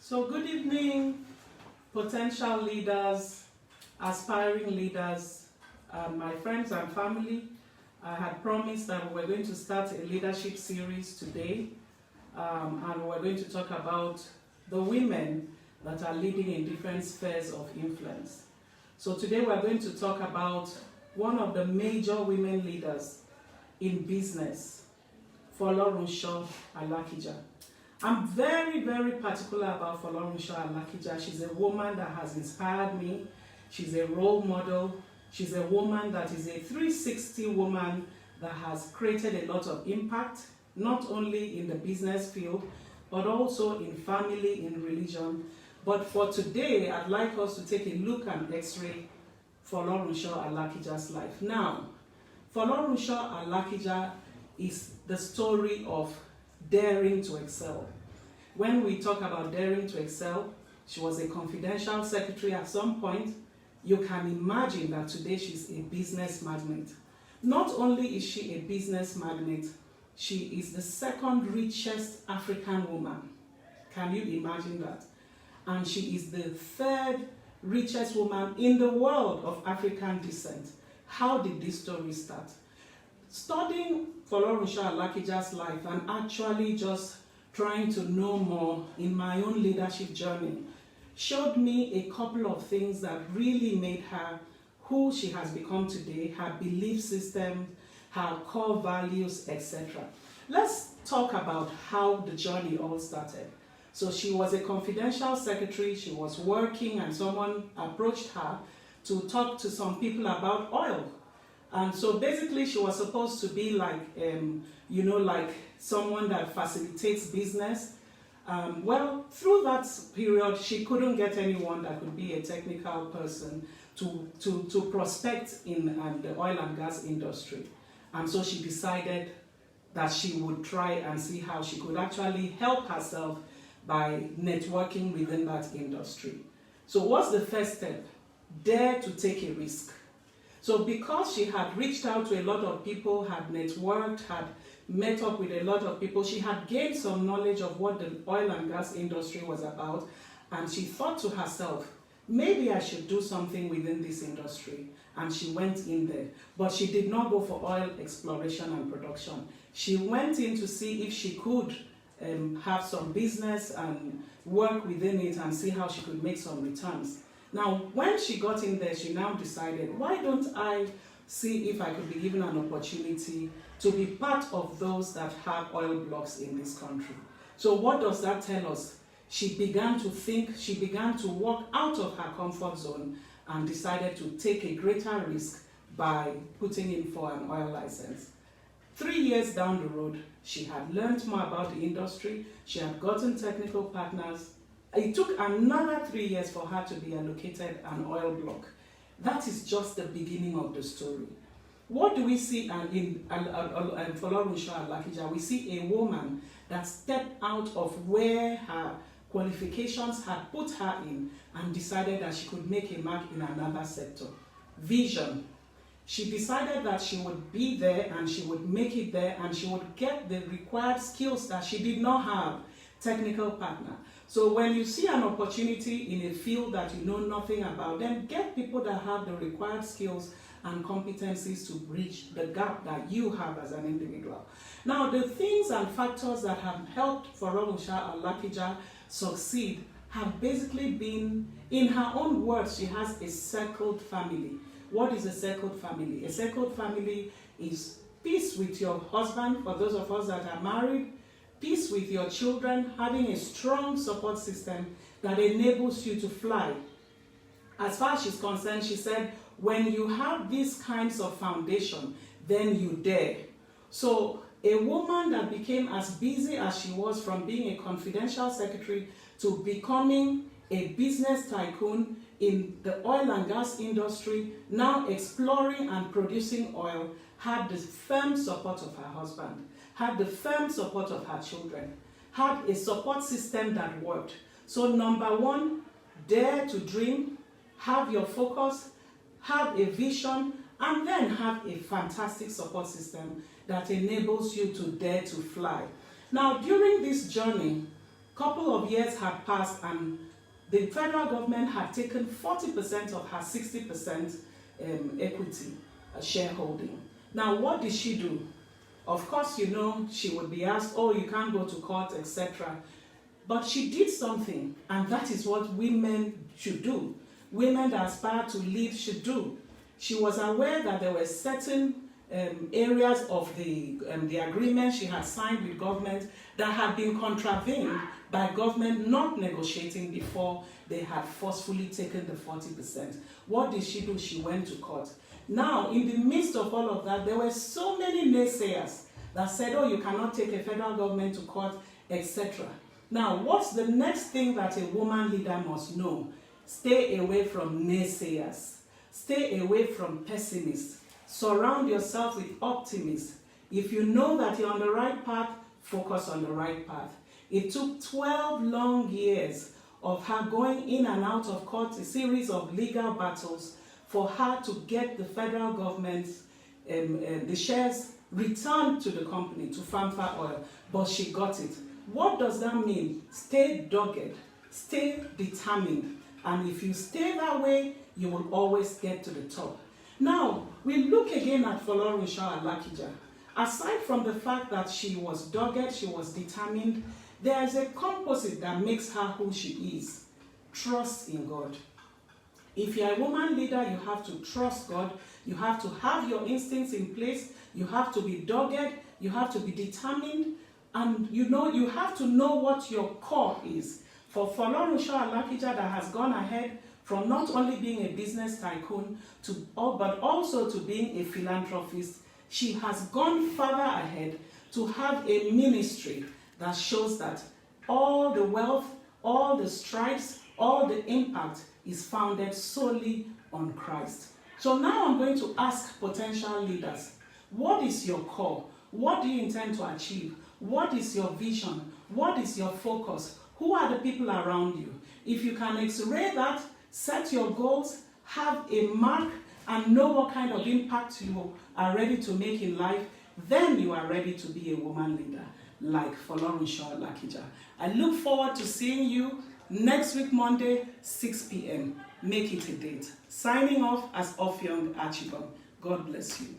So good evening, potential leaders, aspiring leaders, my friends and family. I had promised that we're going to start a leadership series today, and we're going to talk about the women that are leading in different spheres of influence. So today we're going to talk about one of the major women leaders in business, Folorunsho Alakija. I'm very, very particular about Folorunsho Alakija. She's a woman that has inspired me. She's a role model. She's a woman that is a 360 woman that has created a lot of impact, not only in the business field, but also in family, in religion. But for today, I'd like us to take a look and x-ray Folorunsho Alakija's life. Now, Folorunsho Alakija is the story of daring to excel. When we talk about daring to excel, she was a confidential secretary at some point. You can imagine that today she's a business magnate. Not only is she a business magnate, she is the second richest African woman. Can you imagine that? And she is the third richest woman in the world of African descent. How did this story start? Studying Folorunsho Alakija's life and actually just trying to know more in my own leadership journey showed me a couple of things that really made her who she has become today, her belief system, her core values, etc. Let's talk about how the journey all started. So she was a confidential secretary, she was working, and someone approached her to talk to some people about oil. And so basically she was supposed to be like, like someone that facilitates business. Well, through that period, she couldn't get anyone that could be a technical person to prospect in the oil and gas industry. And so she decided that she would try and see how she could actually help herself by networking within that industry. So what's the first step? Dare to take a risk. So because she had reached out to a lot of people, had networked, had met up with a lot of people, she had gained some knowledge of what the oil and gas industry was about, and she thought to herself, maybe I should do something within this industry. And she went in there. But she did not go for oil exploration and production. She went in to see if she could have some business and work within it and see how she could make some returns. Now, when she got in there, she now decided, why don't I see if I could be given an opportunity to be part of those that have oil blocks in this country. So what does that tell us? She began to think, she began to walk out of her comfort zone and decided to take a greater risk by putting in for an oil license. 3 years down the road, she had learned more about the industry, she had gotten technical partners. It took another 3 years for her to be allocated an oil block. That is just the beginning of the story. What do we see in Folorunsho Alakija? We see a woman that stepped out of where her qualifications had put her in and decided that she could make a mark in another sector. Vision. She decided that she would be there and she would make it there and she would get the required skills that she did not have. Technical partner. So when you see an opportunity in a field that you know nothing about, then get people that have the required skills and competencies to bridge the gap that you have as an individual. Now, the things and factors that have helped Folorunsho Alakija succeed have basically been, in her own words, she has a circled family. What is a circled family? A circled family is peace with your husband, for those of us that are married, peace with your children, having a strong support system that enables you to fly. As far as she's concerned, she said, when you have these kinds of foundation, then you dare. So a woman that became as busy as she was, from being a confidential secretary to becoming a business tycoon in the oil and gas industry, now exploring and producing oil, had the firm support of her husband, had the firm support of her children, had a support system that worked. So number one, dare to dream, have your focus, have a vision, and then have a fantastic support system that enables you to dare to fly. Now, during this journey, Couple of years had passed and the federal government had taken 40% of her 60% equity shareholding. Now, what did she do? Of course, you know, she would be asked, oh, you can't go to court, etc. But she did something, and that is what women should do. Women that aspire to lead should do. She was aware that there were certain areas of the agreement she had signed with government that had been contravened by government not negotiating before they had forcefully taken the 40%. What did she do? She went to court. Now, in the midst of all of that, there were so many naysayers that said, oh, you cannot take a federal government to court, etc. Now, what's the next thing that a woman leader must know? Stay away from naysayers. Stay away from pessimists. Surround yourself with optimists. If you know that you're on the right path, focus on the right path. It took 12 long years of her going in and out of court, a series of legal battles, for her to get the federal government, the shares returned to the company, to Famfa Oil, but she got it. What does that mean? Stay dogged, stay determined, and if you stay that way, you will always get to the top. Now, we look again at Folorunsho Alakija. Aside from the fact that she was dogged, she was determined, there is a composite that makes her who she is. Trust in God. If you're a woman leader, you have to trust God. You have to have your instincts in place. You have to be dogged. You have to be determined. And you know, you have to know what your core is. For Folorunsho Alakija that has gone ahead from not only being a business tycoon, but also to being a philanthropist, she has gone further ahead to have a ministry that shows that all the wealth, all the stripes, all the impact is founded solely on Christ. So now I'm going to ask potential leaders, what is your core? What do you intend to achieve? What is your vision? What is your focus? Who are the people around you? If you can x-ray that, set your goals, have a mark, and know what kind of impact you are ready to make in life, then you are ready to be a woman leader like Folorunsho Alakija. I look forward to seeing you next week, Monday, 6 p.m. Make it a date. Signing off as Ofyong Achibong. God bless you.